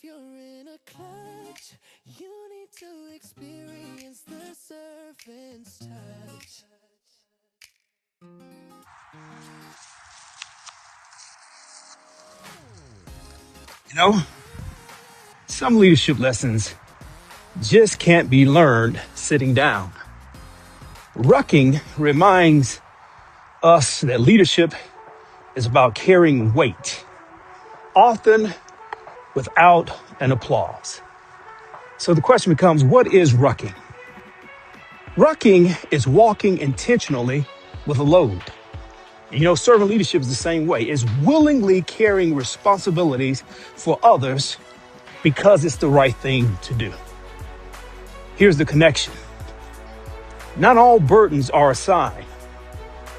If you're in a clutch, you need to experience the servant's touch. You know, some leadership lessons just can't be learned sitting down. Rucking reminds us that leadership is about carrying weight, often without an applause. So the question becomes, what is rucking? Rucking is walking intentionally with a load. You know, servant leadership is the same way. It's willingly carrying responsibilities for others because it's the right thing to do. Here's the connection. Not all burdens are assigned.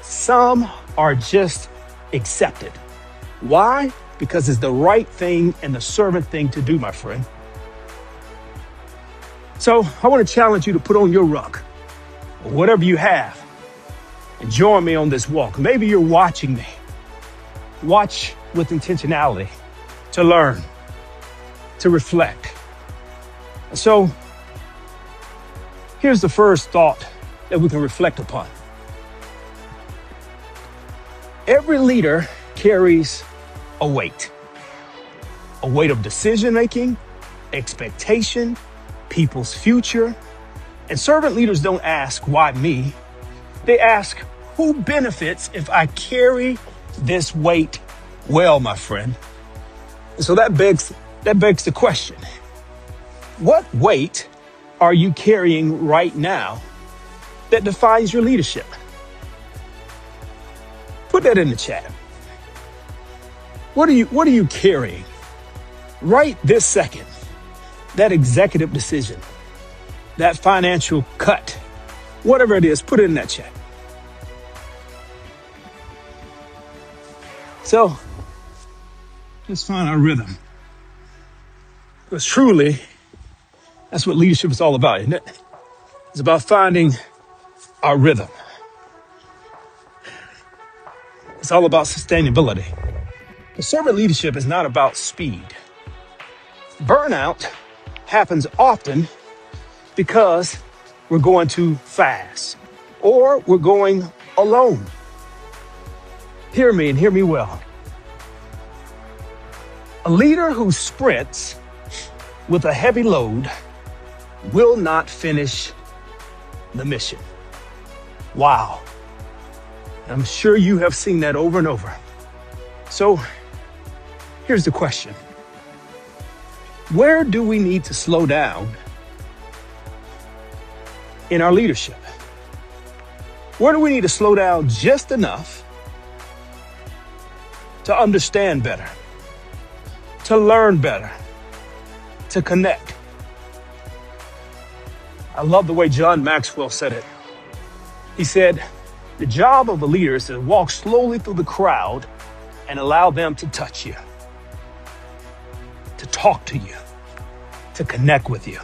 Some are just accepted. Why? Because it's the right thing and the servant thing to do, my friend. So I want to challenge you to put on your ruck, or whatever you have, and join me on this walk. Maybe you're watching me. Watch with intentionality, to learn, to reflect. So here's the first thought that we can reflect upon. Every leader carries a weight of decision-making, expectation, people's future. And servant leaders don't ask, why me? They ask, who benefits if I carry this weight well, my friend? And so that begs the question, what weight are you carrying right now that defines your leadership? Put that in the chat. What are you carrying right this second? That executive decision, that financial cut, whatever it is, put it in that chat. So let's find our rhythm. Because truly, that's what leadership is all about, isn't it? It's about finding our rhythm. It's all about sustainability. The servant leadership is not about speed. Burnout happens often because we're going too fast or we're going alone. Hear me and hear me well. A leader who sprints with a heavy load will not finish the mission. Wow. I'm sure you have seen that over and over. So here's the question. Where do we need to slow down in our leadership? Where do we need to slow down just enough to understand better, to learn better, to connect? I love the way John Maxwell said it. He said, the job of a leader is to walk slowly through the crowd and allow them to touch you, to talk to you, to connect with you.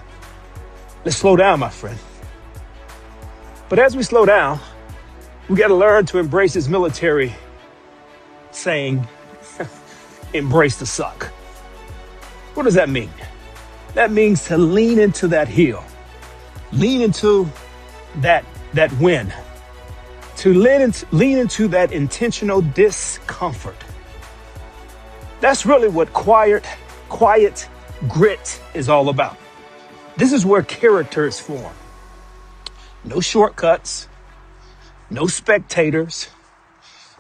Let's slow down, my friend. But as we slow down, we got to learn to embrace this military saying, embrace the suck. What does that mean? That means to lean into that hill, lean into that win, to lean into that intentional discomfort. That's really what quiet grit is all about. This is where character is formed. No shortcuts, no spectators.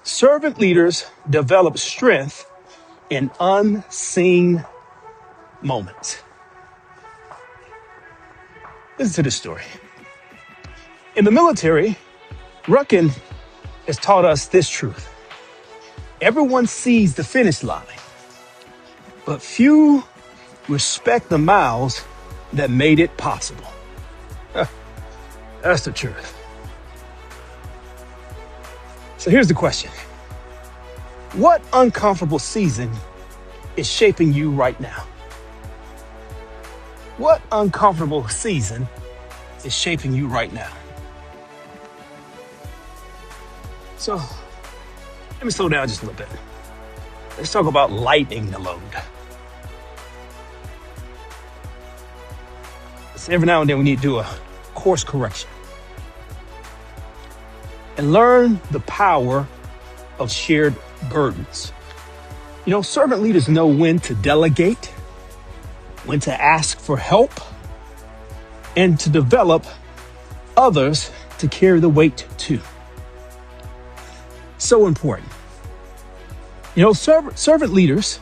Servant leaders develop strength in unseen moments. Listen to this story. In the military, Rucking has taught us this truth. Everyone sees the finish line, but few respect the miles that made it possible. That's the truth. So here's the question. What uncomfortable season is shaping you right now? What uncomfortable season is shaping you right now? So let me slow down just a little bit. Let's talk about lightening the load. So every now and then we need to do a course correction and learn the power of shared burdens. You know, servant leaders know when to delegate, when to ask for help, and to develop others to carry the weight too. So important. You know, servant leaders,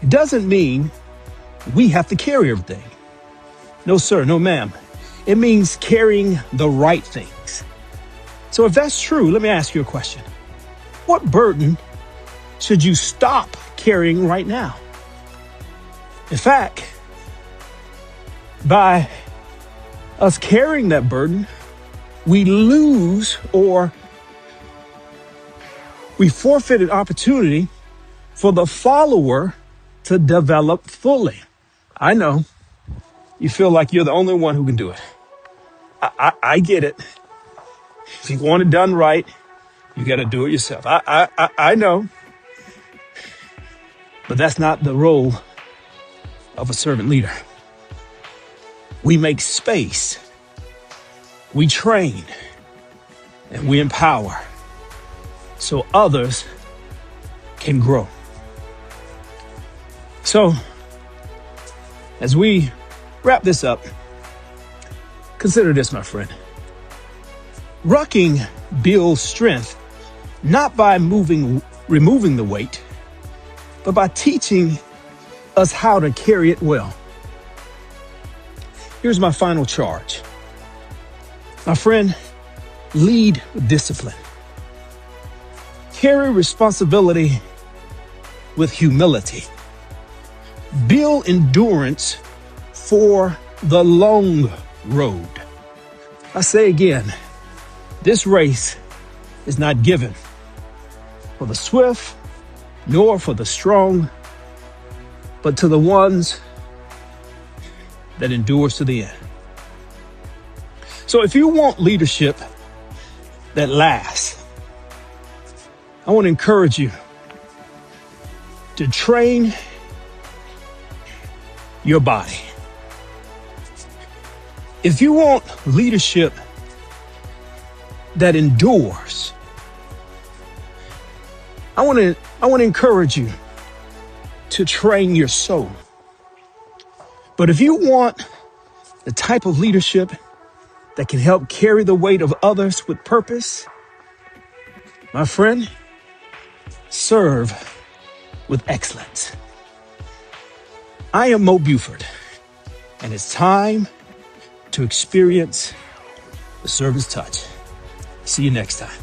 it doesn't mean we have to carry everything. No, sir, no, ma'am. It means carrying the right things. So if that's true, let me ask you a question. What burden should you stop carrying right now? In fact, by us carrying that burden, we lose or we forfeit an opportunity for the follower to develop fully. I know you feel like you're the only one who can do it. I get it. If you want it done right, you got to do it yourself. I know. But that's not the role of a servant leader. We make space, we train, and we empower so others can grow. So, as we wrap this up, consider this, my friend. Rucking builds strength not by removing the weight, but by teaching us how to carry it well. Here's my final charge. My friend, lead with discipline. Carry responsibility with humility. Build endurance for the long road. I say again, this race is not given for the swift nor for the strong, but to the ones that endures to the end. So if you want leadership that lasts, I want to encourage you to train your body. If you want leadership that endures, I want to encourage you to train your soul. But if you want the type of leadership that can help carry the weight of others with purpose, my friend, serve with excellence. I am Mo Buford, and it's time to experience the servant's touch. See you next time.